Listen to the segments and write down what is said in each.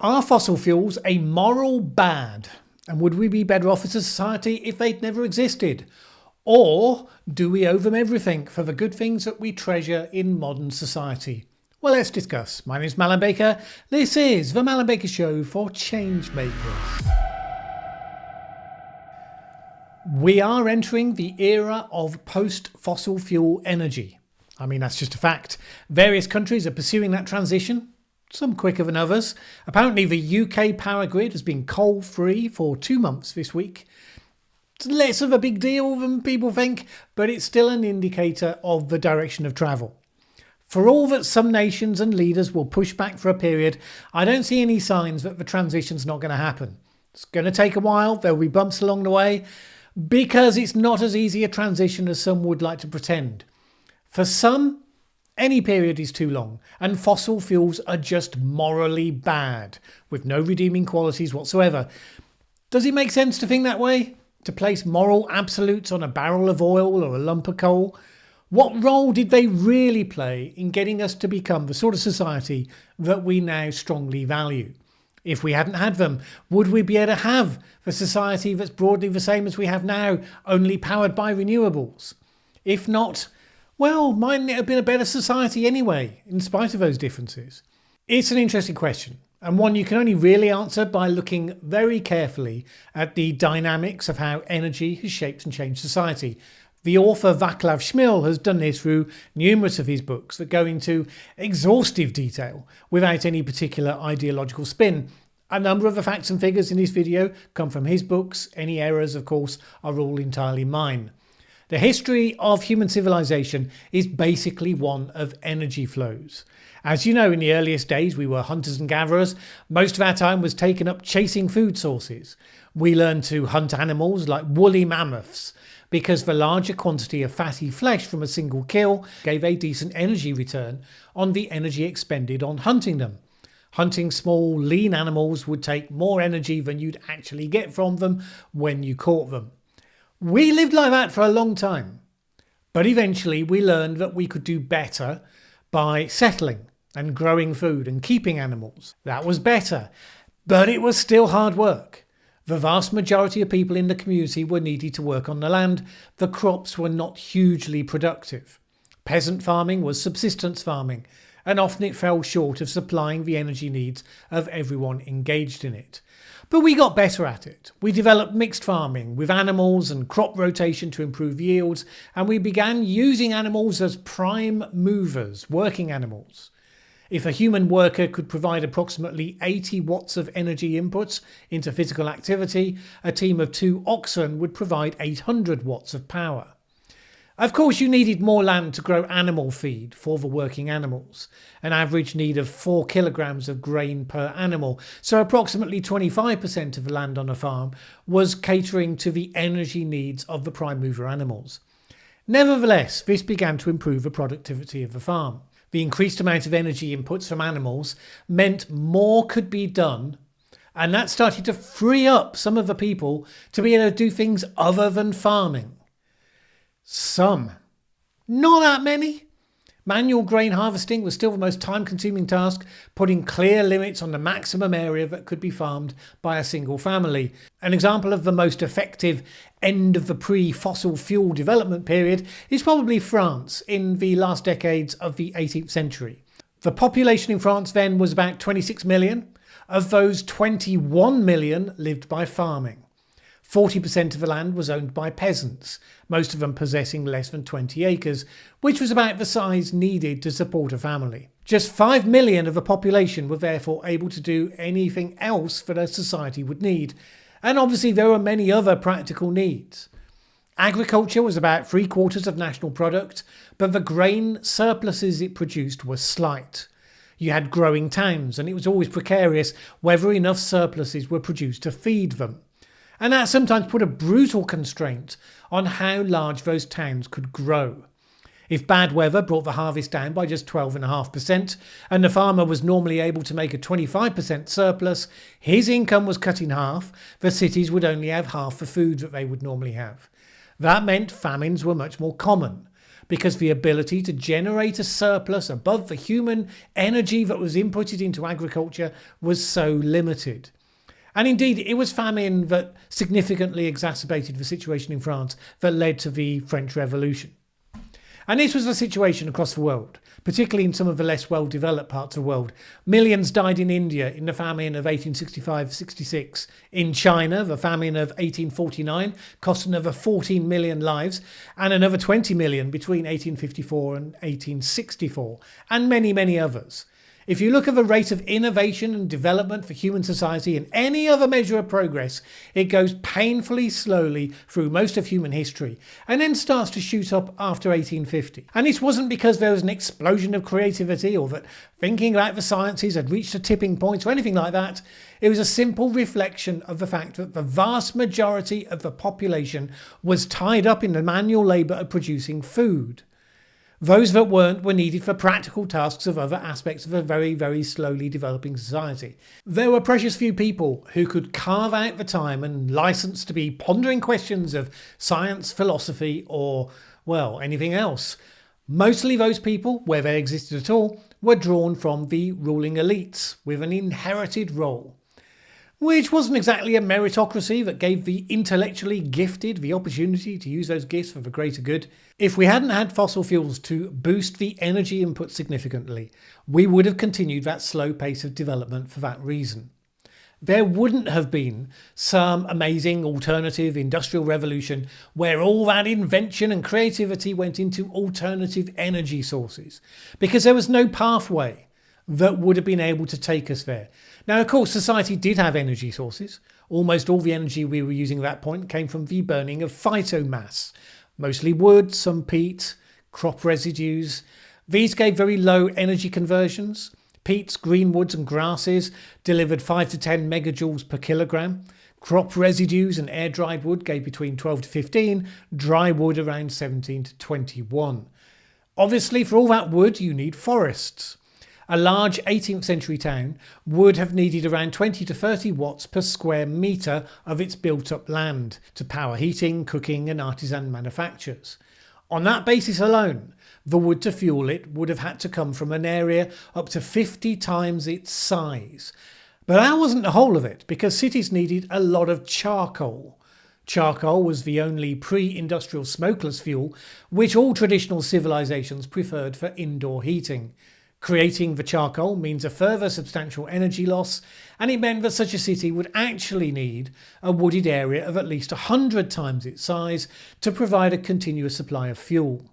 Are fossil fuels a moral bad? And would we be better off as a society if they'd never existed? Or do we owe them everything for the good things that we treasure in modern society? Well, let's discuss. My name is Mallen Baker. This is the Mallen Baker Show for change makers. We are entering the era of post-fossil fuel energy. I mean, that's just a fact. Various countries are pursuing that transition, some quicker than others. Apparently, the UK power grid has been coal-free for 2 months this week. It's less of a big deal than people think, but it's still an indicator of the direction of travel. For all that some nations and leaders will push back for a period, I don't see any signs that the transition's not going to happen. It's going to take a while, there'll be bumps along the way, because it's not as easy a transition as some would like to pretend. For some, any period is too long, and fossil fuels are just morally bad, with no redeeming qualities whatsoever. Does it make sense to think that way? To place moral absolutes on a barrel of oil or a lump of coal? What role did they really play in getting us to become the sort of society that we now strongly value? If we hadn't had them, would we be able to have the society that's broadly the same as we have now, only powered by renewables? If not, well, mightn't it have been a better society anyway, in spite of those differences? It's an interesting question, and one you can only really answer by looking very carefully at the dynamics of how energy has shaped and changed society. The author Vaclav Smil has done this through numerous of his books that go into exhaustive detail without any particular ideological spin. A number of the facts and figures in this video come from his books. Any errors, of course, are all entirely mine. The history of human civilization is basically one of energy flows. As you know, in the earliest days, we were hunters and gatherers. Most of our time was taken up chasing food sources. We learned to hunt animals like woolly mammoths, because the larger quantity of fatty flesh from a single kill gave a decent energy return on the energy expended on hunting them. Hunting small, lean animals would take more energy than you'd actually get from them when you caught them. We lived like that for a long time, but eventually we learned that we could do better by settling and growing food and keeping animals. That was better, but it was still hard work. The vast majority of people in the community were needed to work on the land. The crops were not hugely productive. Peasant farming was subsistence farming, and often it fell short of supplying the energy needs of everyone engaged in it. But we got better at it. We developed mixed farming with animals and crop rotation to improve yields, and we began using animals as prime movers, working animals. If a human worker could provide approximately 80 watts of energy inputs into physical activity, a team of 2 oxen would provide 800 watts of power. Of course, you needed more land to grow animal feed for the working animals, an average need of 4 kilograms of grain per animal, so approximately 25% of the land on a farm was catering to the energy needs of the prime mover animals. Nevertheless, this began to improve the productivity of the farm. The increased amount of energy inputs from animals meant more could be done, and that started to free up some of the people to be able to do things other than farming. Some. Not that many. Manual grain harvesting was still the most time-consuming task, putting clear limits on the maximum area that could be farmed by a single family. An example of the most effective end of the pre-fossil fuel development period is probably France in the last decades of the 18th century. The population in France then was about 26 million. Of those, 21 million lived by farming. 40% of the land was owned by peasants, most of them possessing less than 20 acres, which was about the size needed to support a family. Just 5 million of the population were therefore able to do anything else that a society would need. And obviously there were many other practical needs. Agriculture was about 3/4 of national product, but the grain surpluses it produced were slight. You had growing towns, and it was always precarious whether enough surpluses were produced to feed them. And that sometimes put a brutal constraint on how large those towns could grow. If bad weather brought the harvest down by just 12.5%, and the farmer was normally able to make a 25% surplus, his income was cut in half. The cities would only have half the food that they would normally have. That meant famines were much more common. because the ability to generate a surplus above the human energy that was inputted into agriculture was so limited. And indeed, it was famine that significantly exacerbated the situation in France that led to the French Revolution. And this was the situation across the world, particularly in some of the less well-developed parts of the world. Millions died in India in the famine of 1865-66. In China, the famine of 1849 cost another 14 million lives, and another 20 million between 1854 and 1864, and many, many others. If you look at the rate of innovation and development for human society in any other measure of progress, it goes painfully slowly through most of human history and then starts to shoot up after 1850. And this wasn't because there was an explosion of creativity or that thinking about the sciences had reached a tipping point or anything like that. It was a simple reflection of the fact that the vast majority of the population was tied up in the manual labour of producing food. Those that weren't were needed for practical tasks of other aspects of a very, very slowly developing society. There were precious few people who could carve out the time and license to be pondering questions of science, philosophy, or, well, anything else. Mostly those people, where they existed at all, were drawn from the ruling elites with an inherited role, which wasn't exactly a meritocracy that gave the intellectually gifted the opportunity to use those gifts for the greater good. If we hadn't had fossil fuels to boost the energy input significantly, we would have continued that slow pace of development for that reason. There wouldn't have been some amazing alternative industrial revolution where all that invention and creativity went into alternative energy sources, because there was no pathway that would have been able to take us there. Now, of course, society did have energy sources. Almost all the energy we were using at that point came from the burning of phytomass, mostly wood, some peat, crop residues. These gave very low energy conversions. Peats, greenwoods and grasses delivered 5 to 10 megajoules per kilogram. Crop residues and air-dried wood gave between 12 to 15, dry wood around 17 to 21. Obviously, for all that wood, you need forests. A large 18th century town would have needed around 20 to 30 watts per square metre of its built-up land to power heating, cooking and artisan manufactures. On that basis alone, the wood to fuel it would have had to come from an area up to 50 times its size. But that wasn't the whole of it, because cities needed a lot of charcoal. Charcoal was the only pre-industrial smokeless fuel which all traditional civilizations preferred for indoor heating. Creating the charcoal means a further substantial energy loss, and it meant that such a city would actually need a wooded area of at least 100 times its size to provide a continuous supply of fuel.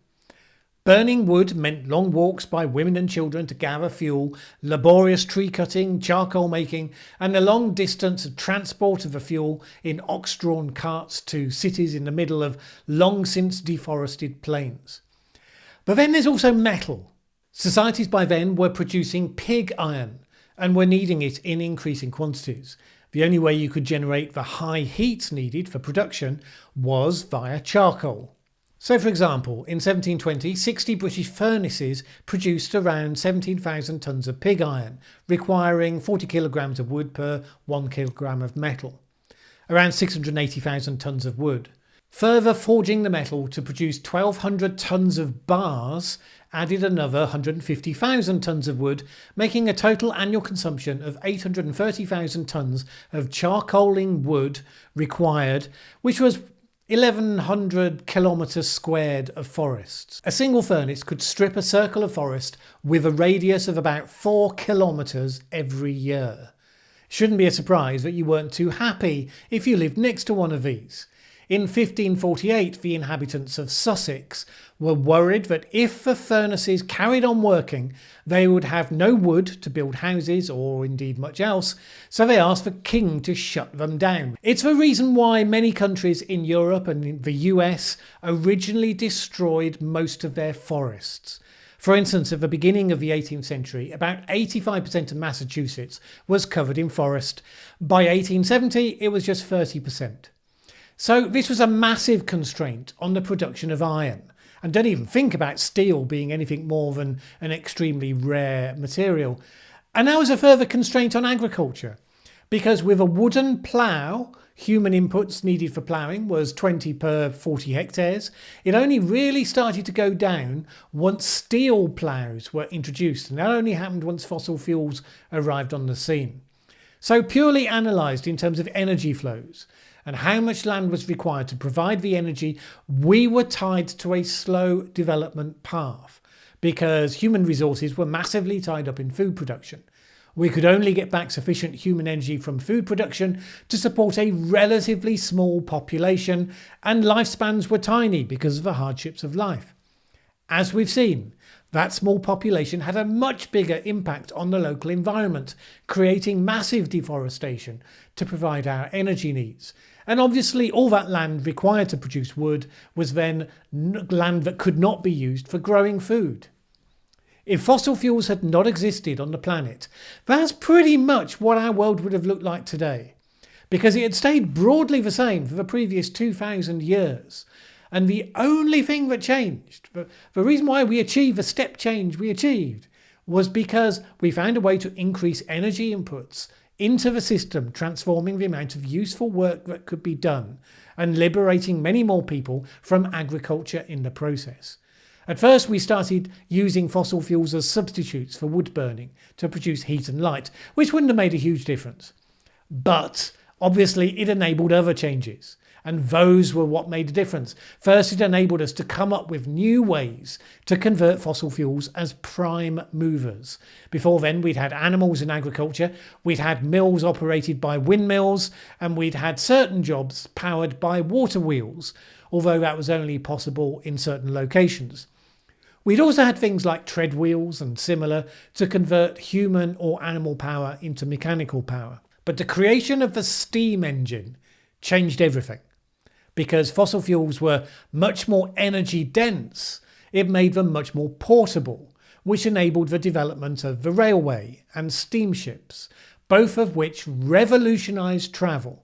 Burning wood meant long walks by women and children to gather fuel, laborious tree cutting, charcoal making, and the long distance of transport of the fuel in ox-drawn carts to cities in the middle of long since deforested plains. But then there's also metal. Societies by then were producing pig iron and were needing it in increasing quantities. The only way you could generate the high heat needed for production was via charcoal. So, for example, in 1720, 60 British furnaces produced around 17,000 tonnes of pig iron, requiring 40 kilograms of wood per 1 kilogram of metal. Around 680,000 tonnes of wood. Further forging the metal to produce 1,200 tonnes of bars added another 150,000 tonnes of wood, making a total annual consumption of 830,000 tonnes of charcoaling wood required, which was 1,100 kilometres squared of forests. A single furnace could strip a circle of forest with a radius of about 4 kilometres every year. Shouldn't be a surprise that you weren't too happy if you lived next to one of these. In 1548, the inhabitants of Sussex were worried that if the furnaces carried on working, they would have no wood to build houses or indeed much else, so they asked the king to shut them down. It's the reason why many countries in Europe and in the US originally destroyed most of their forests. For instance, at the beginning of the 18th century, about 85% of Massachusetts was covered in forest. By 1870, it was just 30%. So this was a massive constraint on the production of iron. And don't even think about steel being anything more than an extremely rare material. And that was a further constraint on agriculture. because with a wooden plough, human inputs needed for ploughing was 20 per 40 hectares. It only really started to go down once steel ploughs were introduced, and that only happened once fossil fuels arrived on the scene. So purely analysed in terms of energy flows and how much land was required to provide the energy, we were tied to a slow development path because human resources were massively tied up in food production. We could only get back sufficient human energy from food production to support a relatively small population, and lifespans were tiny because of the hardships of life. As we've seen, that small population had a much bigger impact on the local environment, creating massive deforestation to provide our energy needs. And obviously all that land required to produce wood was then land that could not be used for growing food. If fossil fuels had not existed on the planet, that's pretty much what our world would have looked like today, because it had stayed broadly the same for the previous 2,000 years. And the only thing that changed, the reason why we achieved the step change we achieved, was because we found a way to increase energy inputs into the system, transforming the amount of useful work that could be done and liberating many more people from agriculture in the process. At first, we started using fossil fuels as substitutes for wood burning to produce heat and light, which wouldn't have made a huge difference. But obviously, it enabled other changes, and those were what made a difference. First, it enabled us to come up with new ways to convert fossil fuels as prime movers. Before then, we'd had animals in agriculture, we'd had mills operated by windmills, and we'd had certain jobs powered by water wheels, although that was only possible in certain locations. We'd also had things like tread wheels and similar to convert human or animal power into mechanical power. But the creation of the steam engine changed everything. Because fossil fuels were much more energy dense, it made them much more portable, which enabled the development of the railway and steamships, both of which revolutionised travel.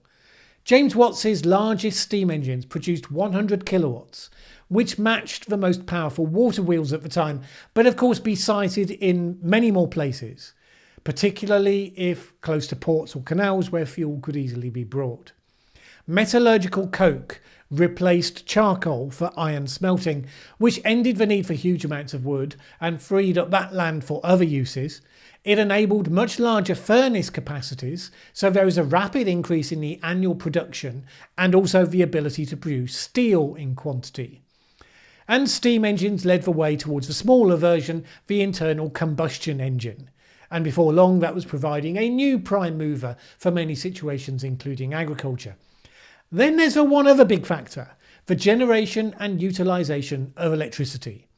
James Watt's largest steam engines produced 100 kilowatts, which matched the most powerful water wheels at the time, but of course be sited in many more places, particularly if close to ports or canals where fuel could easily be brought. Metallurgical coke replaced charcoal for iron smelting, which ended the need for huge amounts of wood and freed up that land for other uses. It enabled much larger furnace capacities, so there was a rapid increase in the annual production and also the ability to produce steel in quantity. And steam engines led the way towards the smaller version, the internal combustion engine. And before long, that was providing a new prime mover for many situations, including agriculture. Then there's one other big factor, the generation and utilisation of electricity.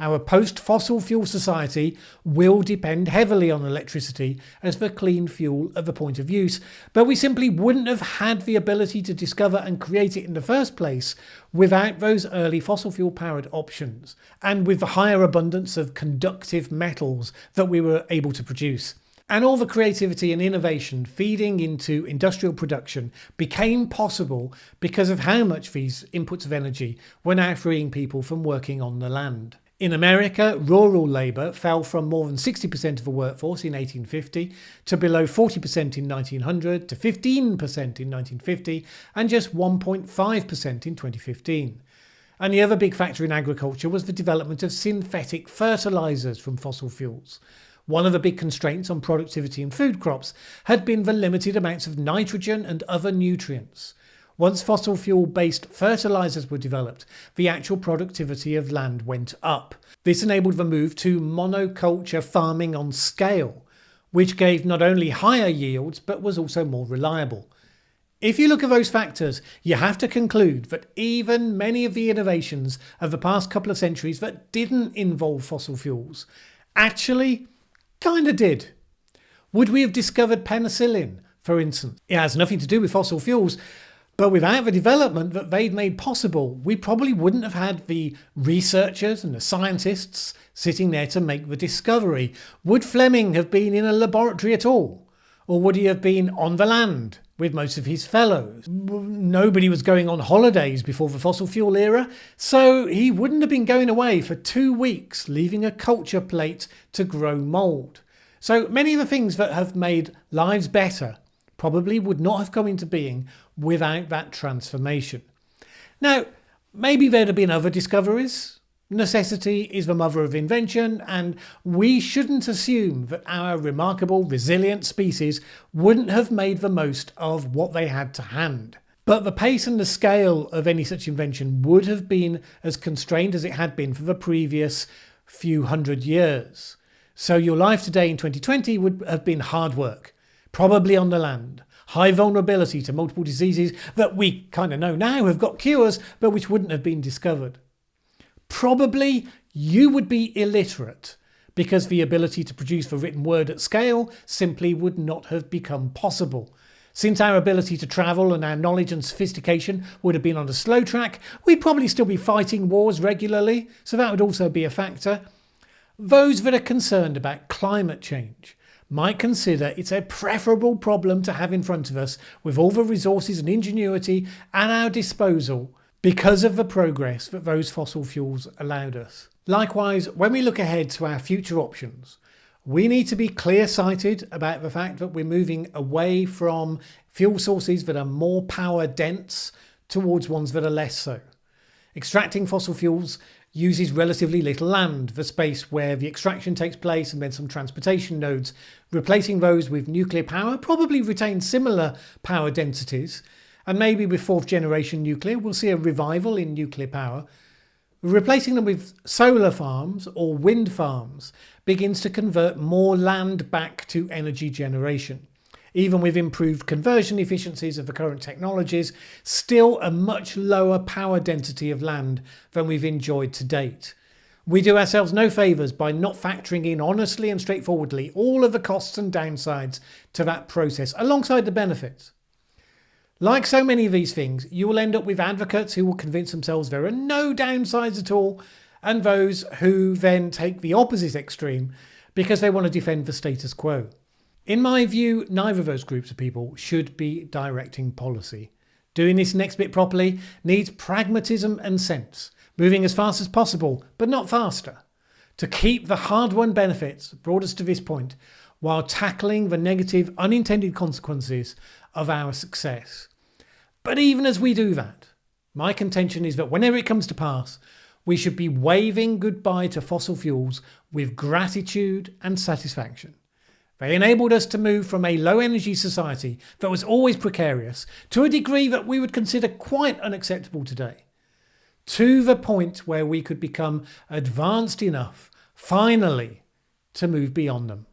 Our post-fossil fuel society will depend heavily on electricity as the clean fuel at the point of use, but we simply wouldn't have had the ability to discover and create it in the first place without those early fossil fuel powered options, and with the higher abundance of conductive metals that we were able to produce. And all the creativity and innovation feeding into industrial production became possible because of how much these inputs of energy were now freeing people from working on the land. In America, rural labour fell from more than 60% of the workforce in 1850 to below 40% in 1900 to 15% in 1950 and just 1.5% in 2015. And the other big factor in agriculture was the development of synthetic fertilisers from fossil fuels. One of the big constraints on productivity in food crops had been the limited amounts of nitrogen and other nutrients. Once fossil fuel-based fertilisers were developed, the actual productivity of land went up. This enabled the move to monoculture farming on scale, which gave not only higher yields but was also more reliable. If you look at those factors, you have to conclude that even many of the innovations of the past couple of centuries that didn't involve fossil fuels actually kind of did. Would we have discovered penicillin, for instance? It has nothing to do with fossil fuels, but without the development that they'd made possible, we probably wouldn't have had the researchers and the scientists sitting there to make the discovery. Would Fleming have been in a laboratory at all? Or would he have been on the land with most of his fellows? Nobody was going on holidays before the fossil fuel era, so he wouldn't have been going away for 2 weeks, leaving a culture plate to grow mould. So many of the things that have made lives better probably would not have come into being without that transformation. Now, maybe there'd have been other discoveries. Necessity is the mother of invention, and we shouldn't assume that our remarkable, resilient species wouldn't have made the most of what they had to hand. But the pace and the scale of any such invention would have been as constrained as it had been for the previous few hundred years. So your life today in 2020 would have been hard work, probably on the land, high vulnerability to multiple diseases that we kind of know now have got cures, but which wouldn't have been discovered. Probably you would be illiterate because the ability to produce the written word at scale simply would not have become possible. Since our ability to travel and our knowledge and sophistication would have been on a slow track, we'd probably still be fighting wars regularly, so that would also be a factor. Those that are concerned about climate change might consider it's a preferable problem to have in front of us with all the resources and ingenuity at our disposal because of the progress that those fossil fuels allowed us. Likewise, when we look ahead to our future options, we need to be clear-sighted about the fact that we're moving away from fuel sources that are more power dense towards ones that are less so. Extracting fossil fuels uses relatively little land, the space where the extraction takes place and then some transportation nodes. Replacing those with nuclear power probably retains similar power densities, and maybe with fourth generation nuclear we'll see a revival in nuclear power. Replacing them with solar farms or wind farms begins to convert more land back to energy generation. Even with improved conversion efficiencies of the current technologies, still a much lower power density of land than we've enjoyed to date. We do ourselves no favours by not factoring in honestly and straightforwardly all of the costs and downsides to that process alongside the benefits. Like so many of these things, you will end up with advocates who will convince themselves there are no downsides at all, and those who then take the opposite extreme because they want to defend the status quo. In my view, neither of those groups of people should be directing policy. Doing this next bit properly needs pragmatism and sense, moving as fast as possible, but not faster, to keep the hard-won benefits brought us to this point while tackling the negative unintended consequences of our success. But even as we do that, my contention is that whenever it comes to pass, we should be waving goodbye to fossil fuels with gratitude and satisfaction. They enabled us to move from a low-energy society that was always precarious to a degree that we would consider quite unacceptable today, to the point where we could become advanced enough, finally, to move beyond them.